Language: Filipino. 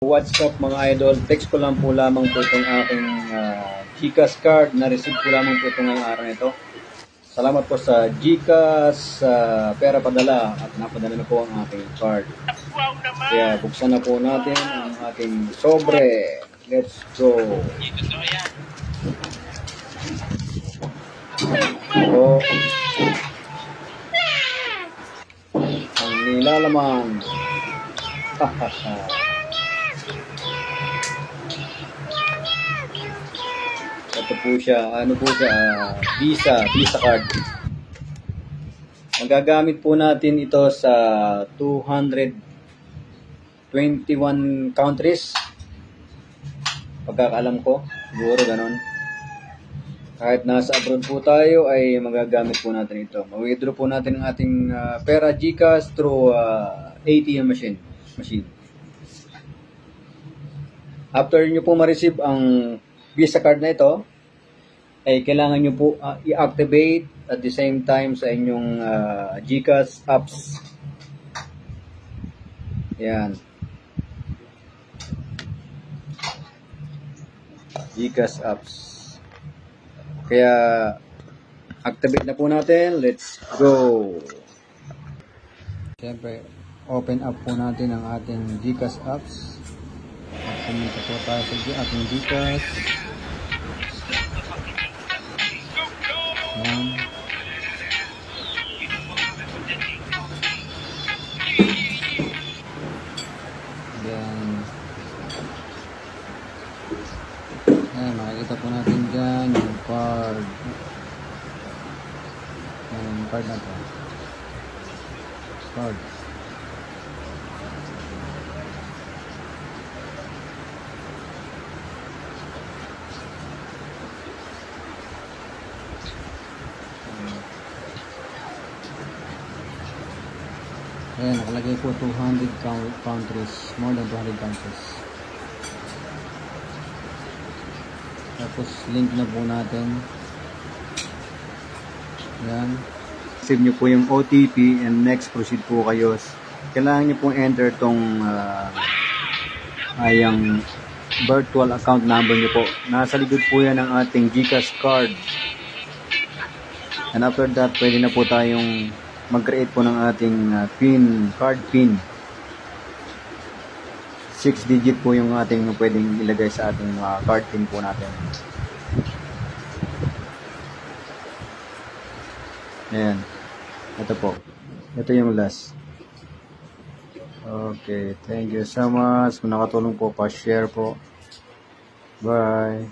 What's up mga idol? Text ko lang po lamang po itong aking GCash card. Na-receive ko lamang po itong ngayong araw nito. Salamat po sa GCash pera padala at napadala na po ang aking card. Kaya buksan na po natin ang ating sobre. Let's go! Ito ang nilalaman. Ito po siya, Visa card. Ang gagamit po natin ito sa 221 countries. Pagkakaalam ko, siguro ganon. Kahit nasa abroad po tayo ay magagamit po natin ito. Ma-withdraw po natin ang ating pera GCash through ATM machine. After nyo po ma-receive ang Visa card na ito, ay kailangan nyo po i-activate at the same time sa inyong GCash apps. Yan. GCash apps. Kaya activate na po natin. Let's go. Siyempre, open up po natin ang ating GCash apps. Pumunta po tayo sa ating GCash. Yan. Then makikita po natin dyan yung card. Yung card na to. Card. Ayan, nakalagay po 200 countries. More than 200 countries. Tapos link na po natin. Yan. Save nyo po yung OTP and next proceed po kayo. Kailangan nyo pong enter tong yung virtual account number nyo po. Nasa likod po yan ang ating GCash card. And after that, pwede na po tayong mag-create po ng ating card PIN. 6-digit po yung ating pwedeng ilagay sa ating card PIN po natin. Ayan. Ito po. Ito yung last. Okay. Thank you so much. Kung nakatulong po, pa-share po. Bye.